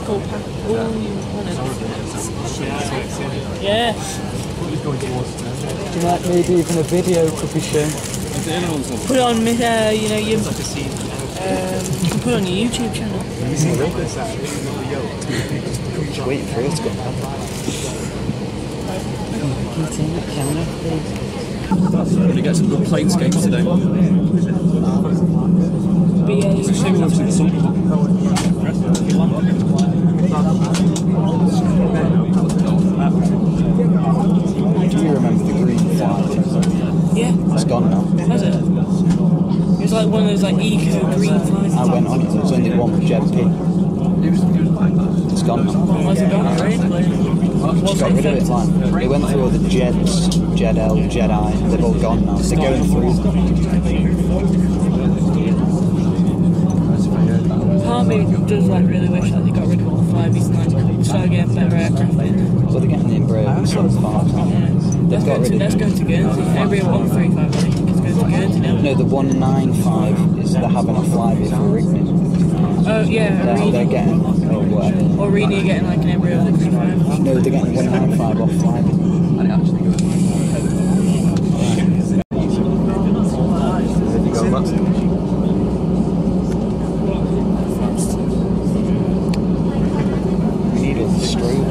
called Pack. Oh, you want it? Yeah. Do you like maybe even a video could be shown? Put it on, you know, you can put it on your YouTube channel. Just waiting for it to go. Can you turn that camera, please? We're going to get some good planescapes today. It's a shame we won't see the sun. Do you remember the green flag? Yeah. It's gone now. Has it? It was like one of those like eco green flags. I went on it, there was only one Jet P. It's gone now. Why's it gone? Just got rid of it. They went through all the Jets, Jet L, Jet I, they've all gone now. They're going through them. Part of me does like really wish that they got rid of all the flybies and like started getting better aircraft in. So they're getting the Embraer so far. They've got rid of Let's go to Guernsey. Embraer 135 I think is going to Guernsey now. No, the 195 is they're having a flyby for Rigby. Oh yeah, They're getting, or whatever. or Rini are getting like an Embraer 135. No, they're getting 195 off flyby. We need all the strobe.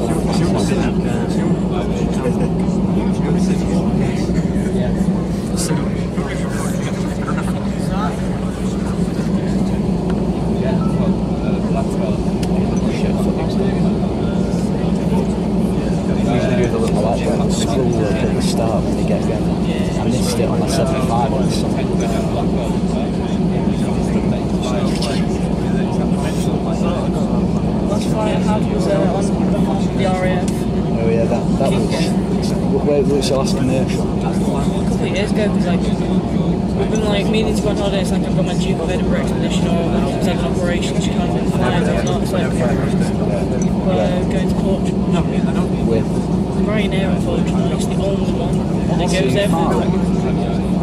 Scroll up at the start when they get going. I missed it on my 75 on the summer. Last flight I had was on behalf of the RAF. Oh yeah, that was... Where was your last commercial? A couple of years ago, because like we've been like meaning to go on holiday. It's like I've got my Duke of Edinburgh expedition, or it's like an operation which kind of been flying or not. It's like we're going to Portugal. With? Ryanair, unfortunately, it's the only one that goes everywhere.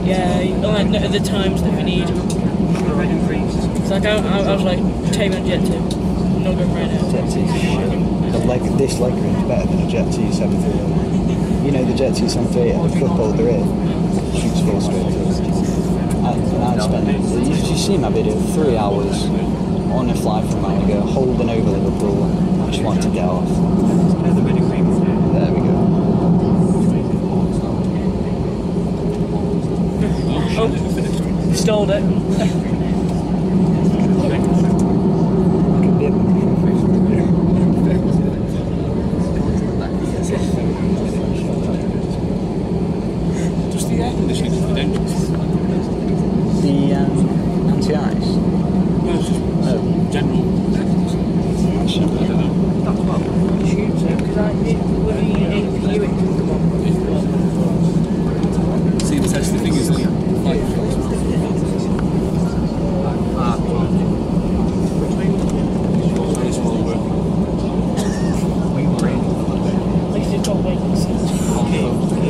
Yeah, like at the times that we need. It's like I was like, take me on Jet 2. I'm not going Ryanair. Jet 2 is shit. This leg room is better than a Jet 2 738. You know the Jet 2 738, the cup holder in, shoots full straight through. I spent, you see my video, 3 hours on a flight from Malaga, holding over Liverpool. I just wanted to get off. There we go. Oh, stalled it. Just the air conditioning for the engines. The anti-ice? No, it's just general. See, the test, the thing is like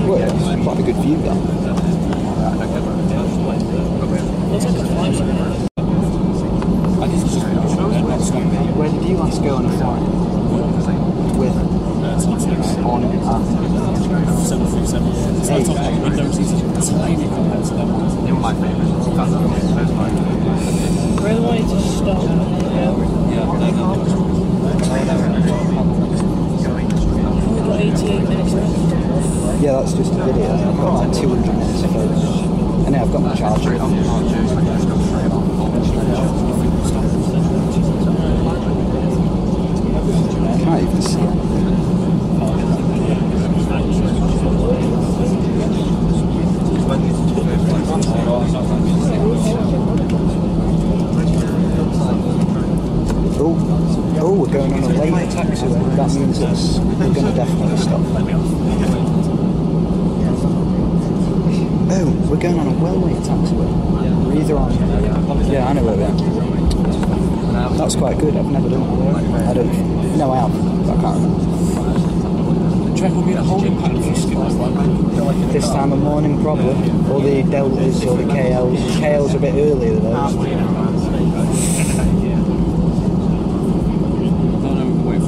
Well, it's quite a good view there. Where did you last go on a flight? With? On and off? 737. It's like top window seats. It's tiny compared to them. They were my favourite. Really wanted to stop. We've got 88 minutes left. Yeah, that's just a video. I've got like 200 minutes of photos. And then I've got my charger. I can't even see it. Oh, we're going on a late taxiway. That means we're going to definitely stop. Oh, we're going on a well-late taxiway. We're either on... Yeah, I know where we are. That's quite good. I've never done it. I don't... No, I have. But I can't remember. Do you reckon we'll be at a holding pattern for skip This time of morning, probably. Or the Deltas or the KLs. KLs are a bit earlier than those. No, we're waiting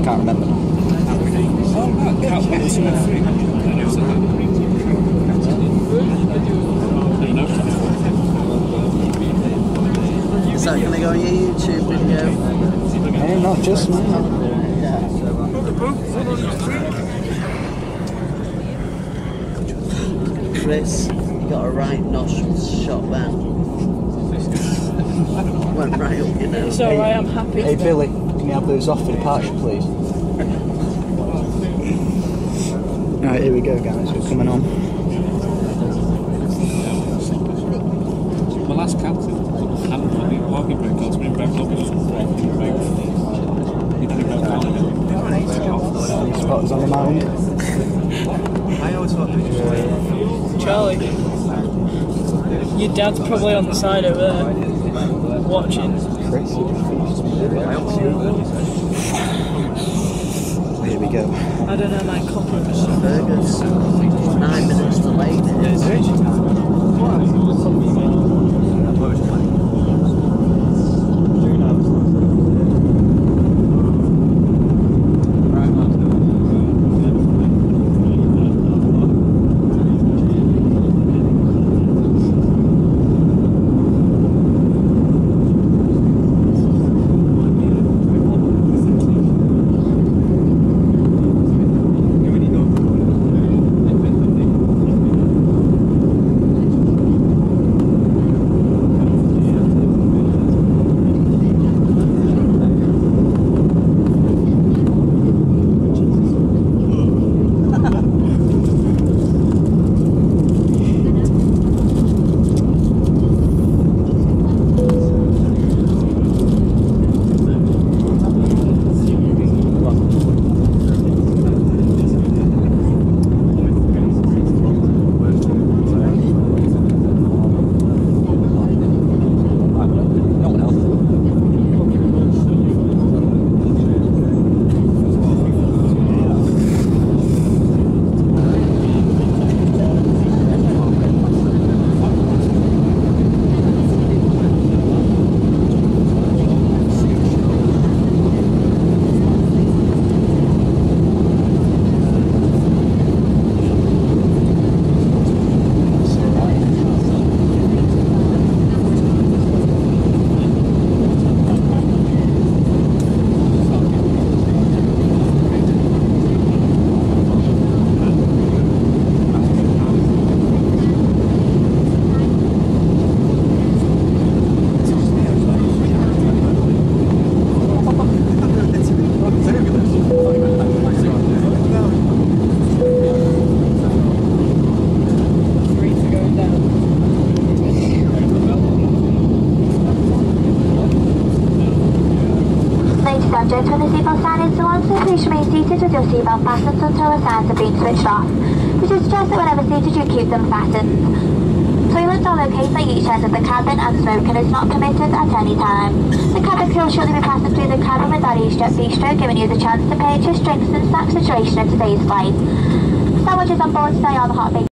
Can't remember now. Is that going to go on your YouTube video? Hey, not just me. Chris, you got a right nostril shot then. Went right up your nose. It's alright, I'm happy. Hey Billy, can you have those off for departure, please? Alright, here we go, guys. We're coming on. My last captain hadn't put the parking brake on, so when he revved up, it just walking the brake. He didn't go down again. Any spotters on the mountain? Charlie, your dad's probably on the side over there, watching. Chris? Here we go. I don't know, my compliments. Burgers. 9 minutes delayed. When the seatbelt sign is still on, so please remain seated with your seatbelt fastened until the signs have been switched off. We should suggest that whenever seated you keep them fastened. Toilets are located at each end of the cabin and smoking is not permitted at any time. The cabin crew will shortly be passing through the cabin with our Easyjet bistro, giving you the chance to purchase drinks and snacks for duration of today's flight. Sandwiches on board today are the hot bacon.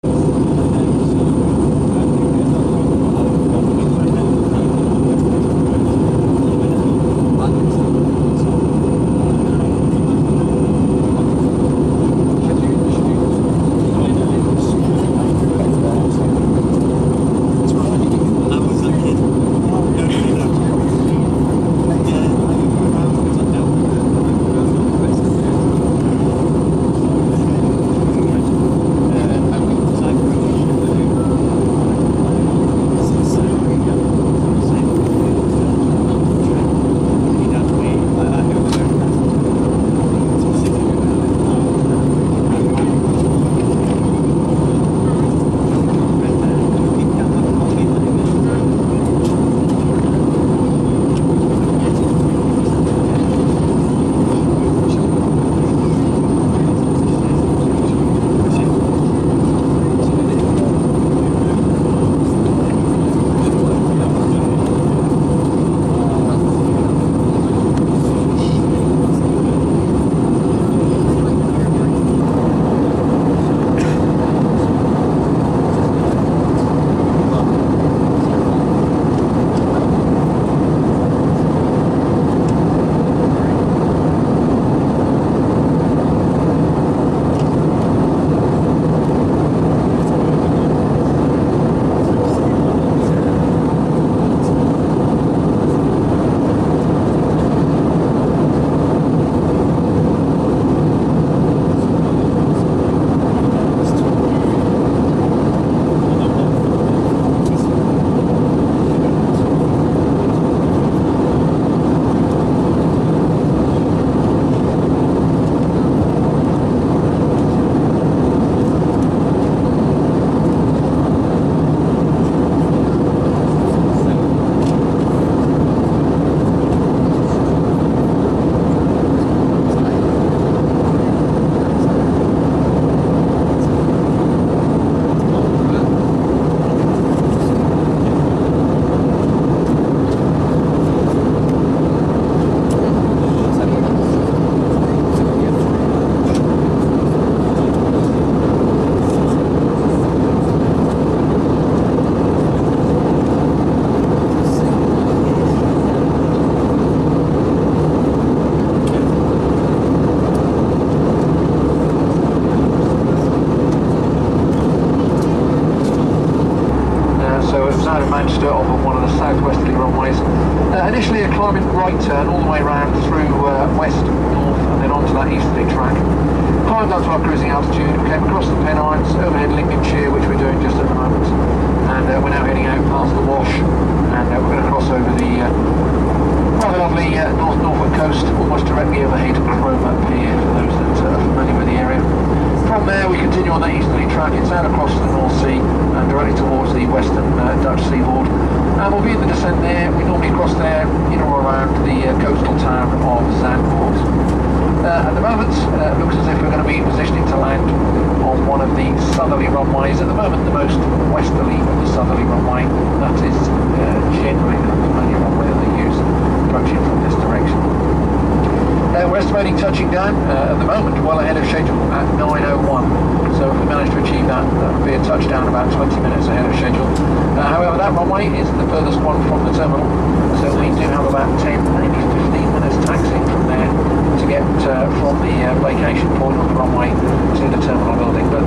got to our cruising altitude, we came across the Pennines, overhead Lincolnshire, which we're doing just at the moment, and we're now heading out past the Wash, and we're going to cross over the rather lovely Norfolk coast, almost directly overhead Cromer Pier, for those that are familiar with the area. From there we continue on that easterly track, it's out across the North Sea and directly towards the western Dutch seaboard. And we'll be in the descent there. We normally cross there in or around the coastal town of Zandvoort. At the moment, it looks as if we're going to be positioning to land on one of the southerly runways. At the moment, the most westerly of the southerly runway. That is generally the only runway that they use approaching from this direction. We're estimating touching down at the moment well ahead of schedule at 9:01. So if we manage to achieve that, that would be a touchdown about 20 minutes ahead of schedule. However, that runway is the furthest one from the terminal, so we do have about 10, maybe 15 minutes taxiing from there to get from the vacation point on the runway to the terminal building. But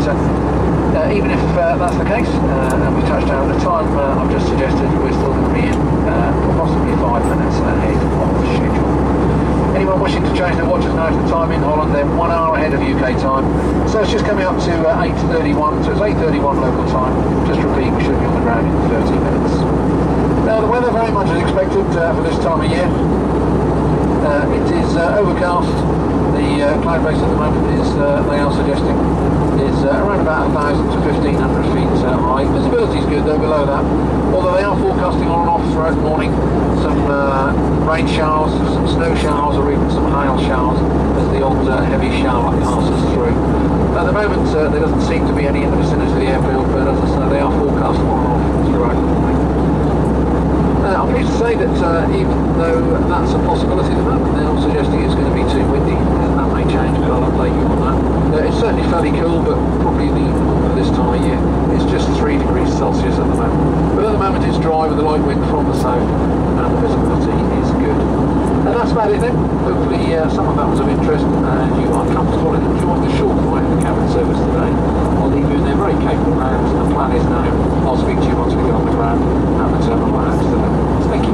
even if that's the case, and we touch down at the time I've just suggested, we're still going to be in possibly 5 minutes ahead of schedule. Anyone wishing to change their watches now to the time in Holland, they're 1 hour ahead of UK time. So it's just coming up to 8:31, so it's 8:31 local time. Just repeat, we should be on the ground in 30 minutes. Now the weather very much as expected for this time of year. It is overcast. The cloud base at the moment is, they are suggesting, is around about 1,000 to 1,500 feet high. Visibility is good though, below that. Although they are forecasting on and off throughout the morning some rain showers, some snow showers, or even some hail showers as the odd heavy shower passes through. At the moment, there doesn't seem to be any in the vicinity of the airfield, but as I say, they are forecasting on and off throughout the morning. I'm pleased to say that even though that's a possibility at the moment, they're not suggesting it's going to be too windy. That may change, but I'll update you on that. It's certainly fairly cool, but probably the for this time of year. It's just 3 degrees Celsius at the moment. But at the moment it's dry with a light wind from the south, and the visibility is good. And that's about it then. Hopefully some of that was of interest, and you are comfortable and enjoying the short flight of the cabin service today. I'll leave you in their very capable hands, and the plan is now I'll speak to you once we get on the ground at the terminal at Amsterdam. Thank you.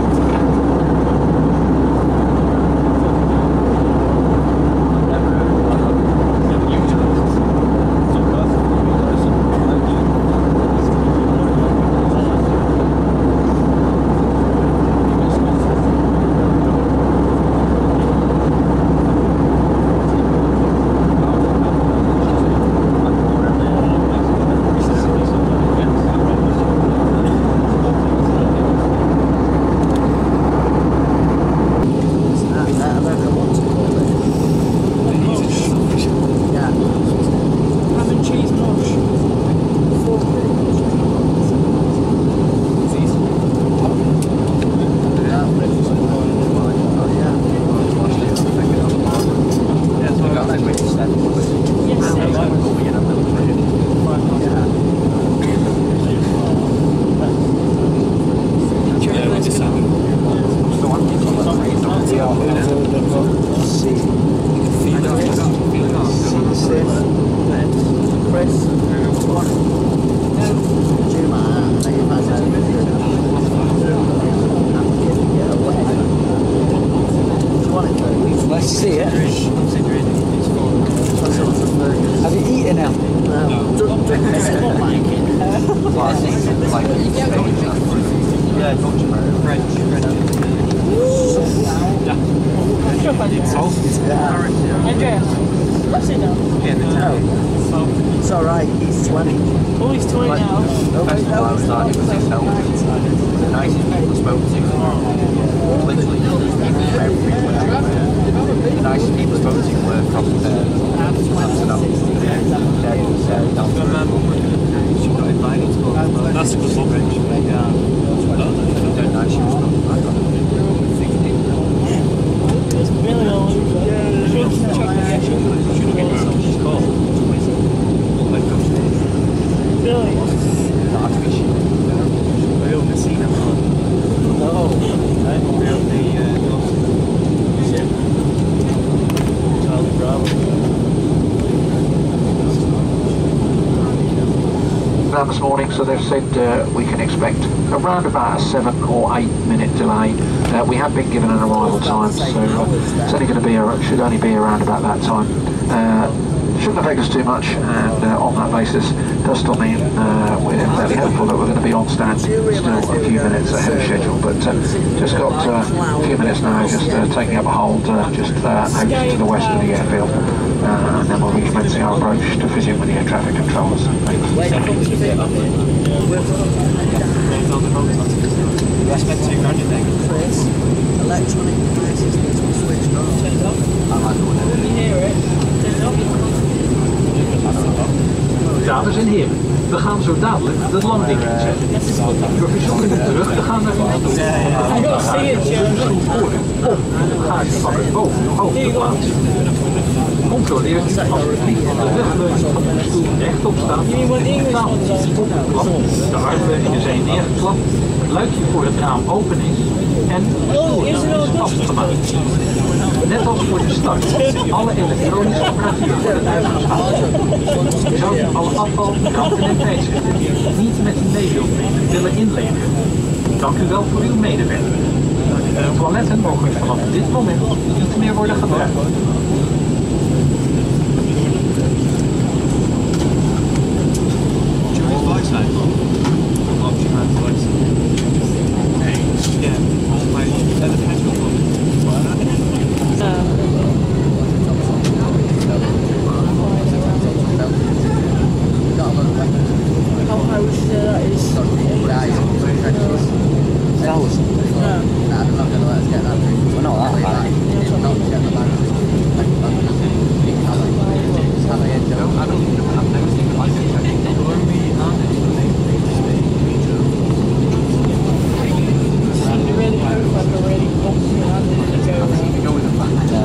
Let's see it. Have you eaten now? It's alright, he's 20. Oh, he's 20 now. The nicest people I spoke to, literally everywhere. The nicest people I spoke to were from Amsterdam. She got invited to go. That's a good look. Yeah. I don't know, she was not. It's really old. She's called. Really? Real Messina. No. Real Charlie Bravo. This morning, so they've said we can expect around about a 7 or 8 minute delay. We have been given an arrival time, so it's only going to be should only be around about that time. shouldn't affect us too much, and on that basis does still mean we're fairly hopeful that we're going to be on stand still a few minutes ahead of schedule, but just got a few minutes now, just taking up a hold just out to the west of the airfield, and then we'll be commencing our approach to fit in with the air traffic controllers. Electronic devices need to be switched on. Turn it off. When you hear it, turn it off. Dames en heren, we gaan zo dadelijk de landing inzetten. We verzoeken u terug te gaan naar uw stoel. Dan ga je de stoel voeren of ga je van het boven uw hoofd te plaatsen. Controleer u alsjeblieft de rugleuning van uw stoel rechtop staan. De tafel is opgeklapt, de armleuningen zijn neergeklapt, het luikje voor het raam open is en de stoel is afgemaakt. Net als voor de start, alle elektronische apparatuur wordt uitgeschakeld. Zou u alle afval, kanten en tijdschriften niet met u mee willen inleveren? Dank u wel voor uw medewerking. De toiletten mogen vanaf dit moment niet meer worden gebruikt.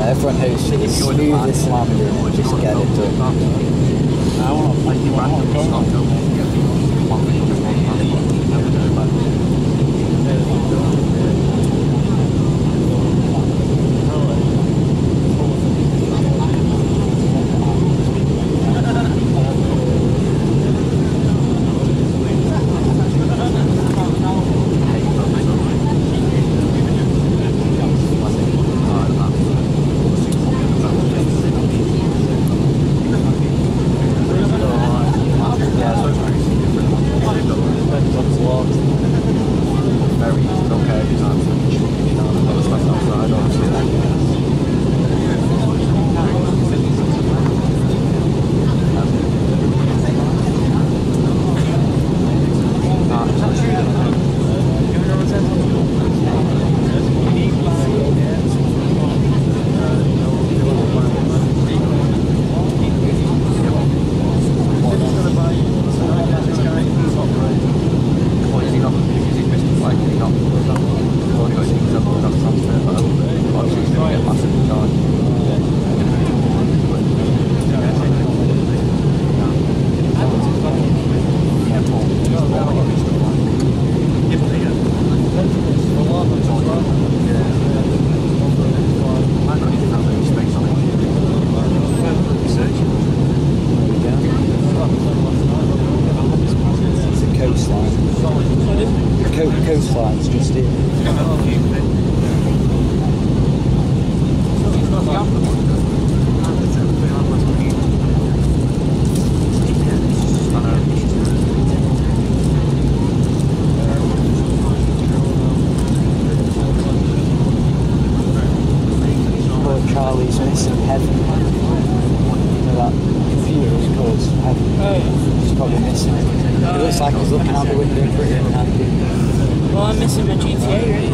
Everyone knows the smoothest landing, just get it done. Coastline's just in. Poor Charlie's missing heaven. You know that computer is called heaven. He's probably missing it. It looks like he's looking out the window pretty unhappy. Well, I'm missing my GTA right here.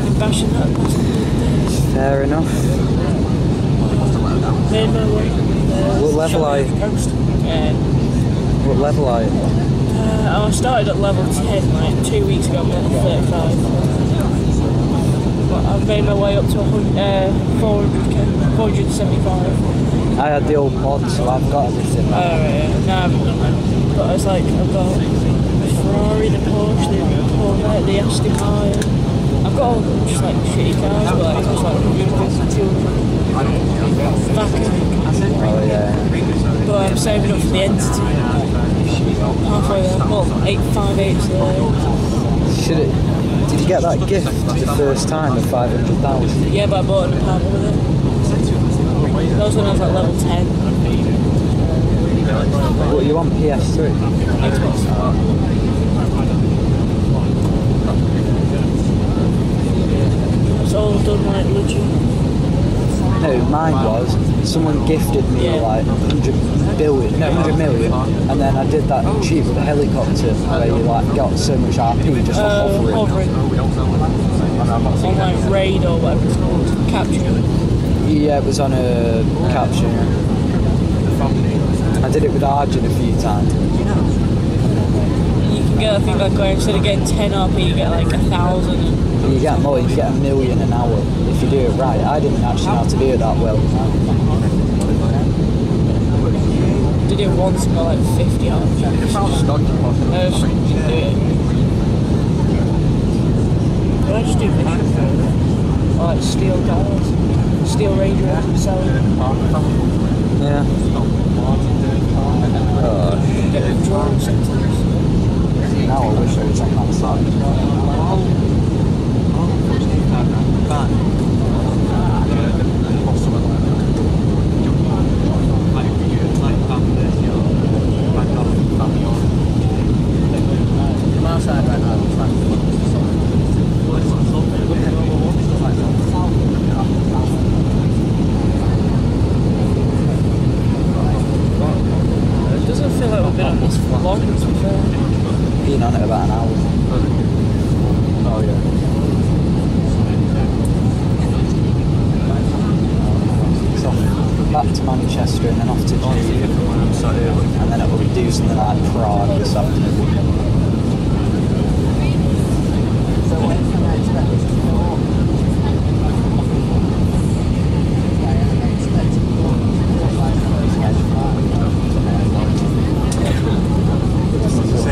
I'm bashing that. Fair enough. What level are you? What level are you? I started at level 10 like 2 weeks ago, I'm level 35. But I've made my way up to 475. I had the old mod, so I've got everything. Oh, right, yeah. No, I haven't done that. But it's like, I've got the Ferrari, the Porsche, the Corvette, the Aston Martin. I've got all just like shitty cars, but like, it's like 200. Oh, yeah. But I'm saving up for the Entity. Halfway there. Well, 858 today. Did you get that gift the first time of 500,000? Yeah, but I bought an apartment with it. That was when I was like level 10. You want PS3? Xbox. It's all done like legit. No, mine was, someone gifted me like 100 million, and then I did that cheap helicopter where you like got so much RP just for hovering. On like raid or whatever it's called. Capture. Yeah, it was on a capture. I did it with Arjun a few times. You can get, I think, like instead of getting 10 RP, you get like 1,000. You get more, you get 1 million an hour if you do it right. I didn't actually know how to do it that well. Did it once and got like 50 RP. I just didn't do it. Did I just do missions? Or like steal cars? Steal Range Rovers and sell them? Yeah. Get them drone centres. Now I wish I was on that side. I'm outside right now. It doesn't feel like we've been on this for long, to be fair. Been on it about an hour. Oh yeah. So back to Manchester and then off to Geneva. And then it will do something like Prague this afternoon. So when can I expect this to go on?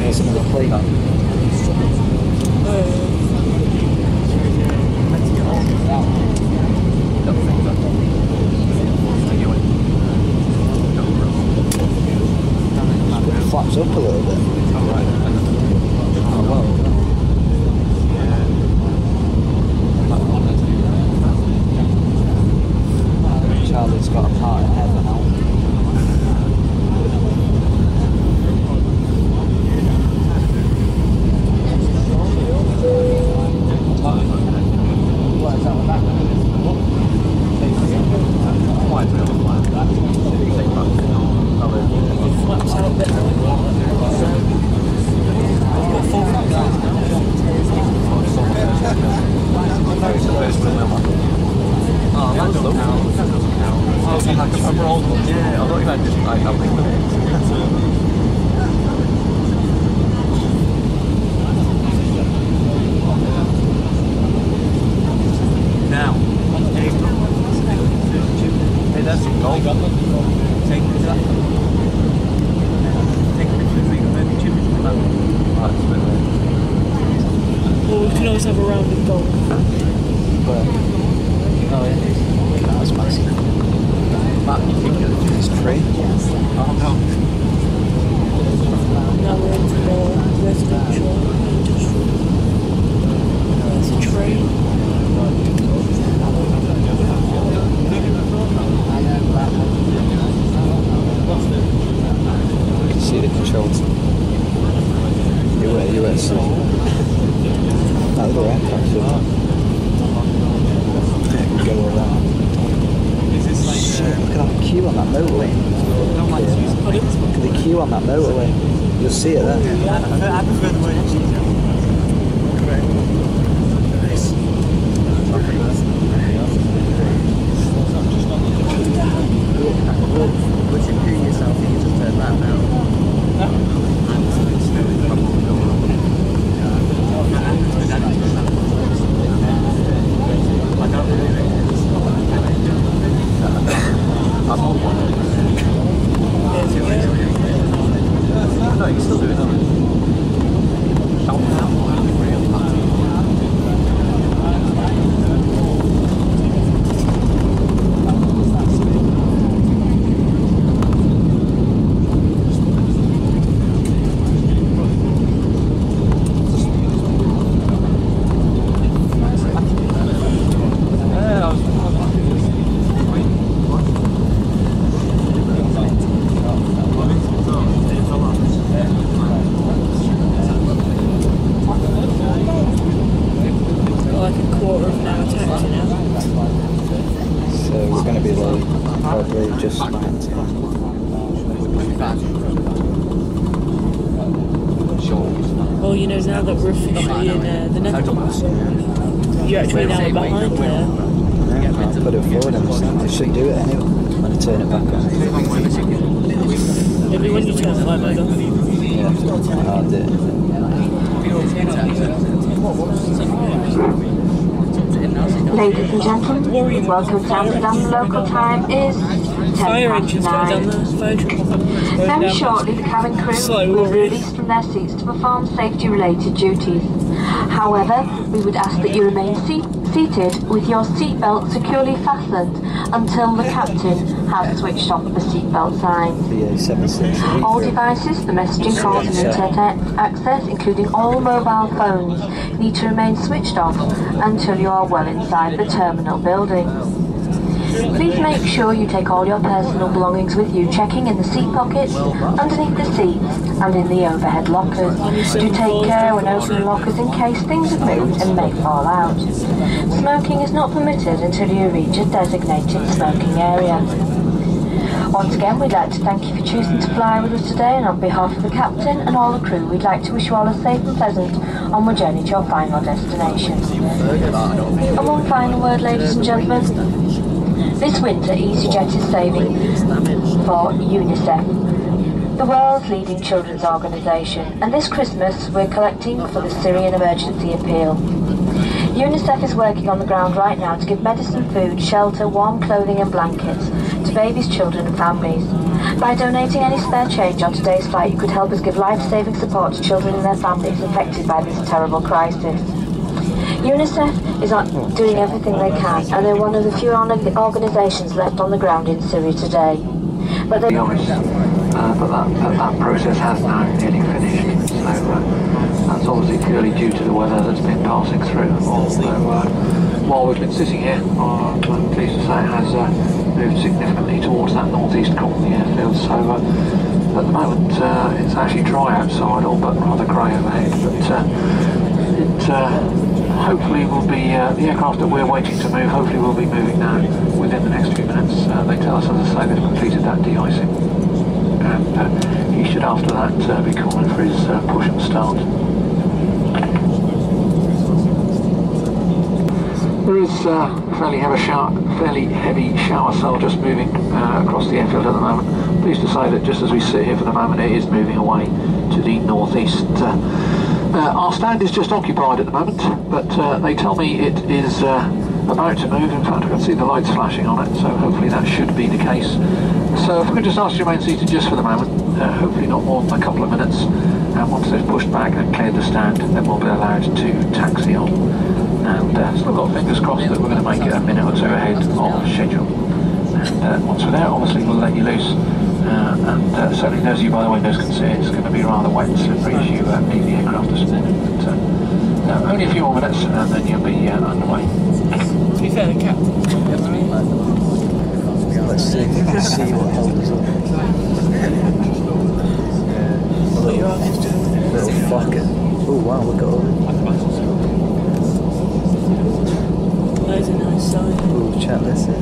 Some of the plane. It flaps up a little bit. Charlie's got a part in heaven now. Flaps out a bit. Yeah, I thought you had just like helping with it. Now, hey, that's some gold. Take it to that. Take a picture of me and then chip it to that. Well, we can always have a round of golf. Oh yeah. That was massive. This tree. Now we're into more residential industrial. There's a train. You can see the controls. You were so. That little aircraft. Go around. Shit, look at that queue on that motorway. Look at the queue on that motorway. You'll see it there. I prefer the word Easyjet. Would you do yourself if you just turn that now? I'm on one. No, you can still do it, don't you? Well, you know, now that we're officially in the Netherlands, you're actually now behind there. Yeah, I'll put it forward and I should do it anyway when I turn it back on. Maybe when you turn the light mode off. Yeah, I'll do it. Ladies and gentlemen, welcome to Amsterdam. The local time is 10:09. Very shortly, the cabin crew will be released from their seats to perform safety-related duties. However, we would ask that you remain seated with your seatbelt securely fastened until the captain has switched off the seatbelt sign. All devices, the messaging calls and internet access, including all mobile phones, need to remain switched off until you are well inside the terminal building. Please make sure you take all your personal belongings with you, checking in the seat pockets, underneath the seats and in the overhead lockers. Do take care when opening lockers in case things have moved and may fall out. Smoking is not permitted until you reach a designated smoking area. Once again, we'd like to thank you for choosing to fly with us today, and on behalf of the captain and all the crew, we'd like to wish you all a safe and pleasant onward journey to your final destination. And one final word, ladies and gentlemen. This winter, Easyjet is saving for UNICEF, the world's leading children's organisation, and this Christmas we're collecting for the Syrian Emergency Appeal. UNICEF is working on the ground right now to give medicine, food, shelter, warm clothing and blankets to babies, children and families. By donating any spare change on today's flight, you could help us give life-saving support to children and their families affected by this terrible crisis. UNICEF is doing everything they can, and they're one of the few organisations left on the ground in Syria today. But they... that process has now nearly finished, so that's obviously purely due to the weather that's been passing through. Although while we've been sitting here, I'm pleased to say it has moved significantly towards that northeast corner of the airfield, so at the moment it's actually dry outside, all but rather grey overhead, but it hopefully will be, the aircraft that we're waiting to move, hopefully will be moving now within the next few minutes. They tell us, as I say, they've completed that de-icing, and he should after that be calling for his push and start. There is fairly heavy shower cell just moving across the airfield at the moment. Pleased to say that just as we sit here for the moment, it is moving away to the northeast. Our stand is just occupied at the moment, but they tell me it is about to move. In fact, I can see the lights flashing on it, so hopefully that should be the case. So if we could just ask you to remain seated just for the moment, hopefully not more than a couple of minutes, and once they've pushed back and cleared the stand, then we'll be allowed to taxi on. And still got fingers crossed that we're going to make it a minute or two ahead of schedule. And once we're there, obviously we'll let you loose. And certainly those of you by the windows can see it's going to be rather wet and slippery as you leave the aircraft this morning. But only a few more minutes and then you'll be underway. To be fair, the captain. Let's see if we can see what happens. Little fucker. Oh wow, look at all that. There's a nice sign. Oh, check this in.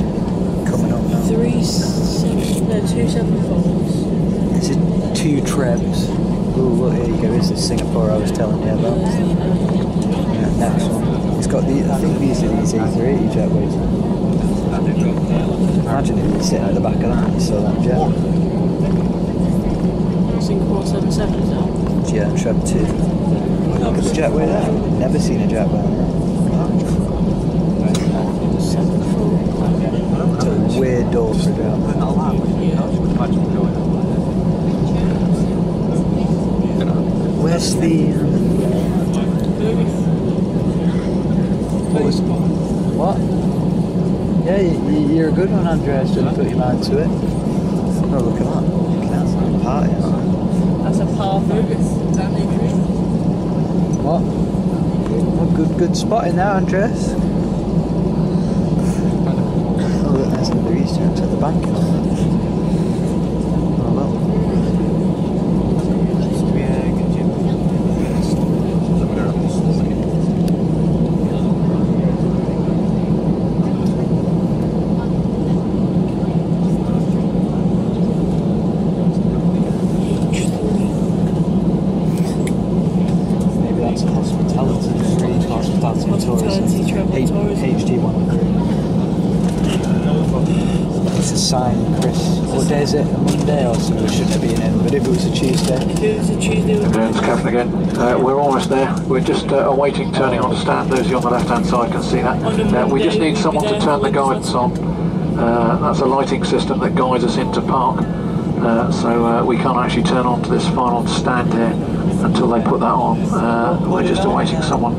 Coming up now. 274s. This is 2 Trebs. Oh, look, here you go. This is Singapore I was telling you about. Yeah, next one. It's got the, I think these are these A380 jetways. Imagine if you're sitting at the back of that and you saw that jet. Singapore 77s now. Yeah, Treb 2. Look at the jetway there. Never seen a jetway. It's a weird door for a jet. Where's the... What? Yeah, you're a good one, Andreas. Just put your mind to it. Oh, look at that. That's a party. That's a par Fergus. What? Oh, good spot in there, Andreas. Oh, look, there's another Easter egg at the bank. Oh, well. it a Monday or something? We shouldn't have been in, but if it was a Tuesday. If it was a Tuesday, It's Captain again. We're almost there. We're just awaiting turning on to stand. Those of you on the left-hand side can see that. We just need someone to turn the guidance on. That's a lighting system that guides us into park. So we can't actually turn on to this final stand here until they put that on. We're just awaiting someone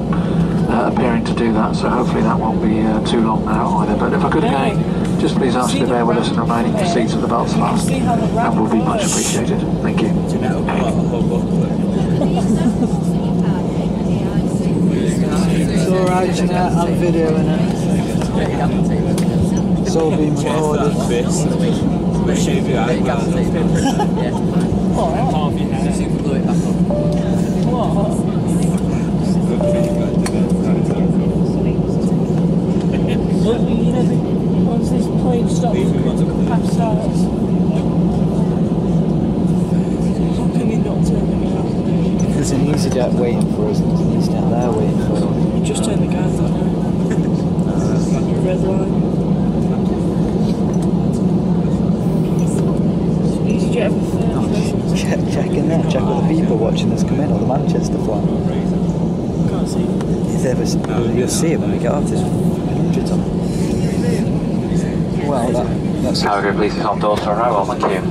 appearing to do that, so hopefully that won't be too long now either. But if I could again, just please ask you to bear with us and remain in your seats at the belts last, and will be much appreciated. Thank you. It's alright, you know, I'm videoing it. It's all being recorded. well, you know, once this plane stops, half starts. How can you not turn the gas? There's an Easyjet waiting for us, there's an Easyjet there waiting for us. You just turn the gas on. Red line. Easyjet A319. Check in there, check all the people watching us come in, or the Manchester flight. Can't see. You'll see it when we get off, there's hundreds of them. Well, that's... Calgary Police is on door to arrival, thank you.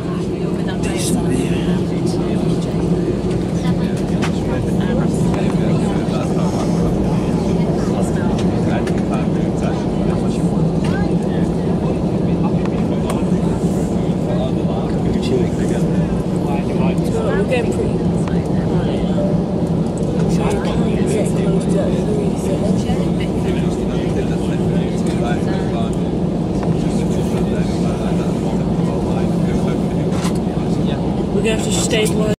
We're getting pretty. So you can't get close to that. We're going to have to stabilise.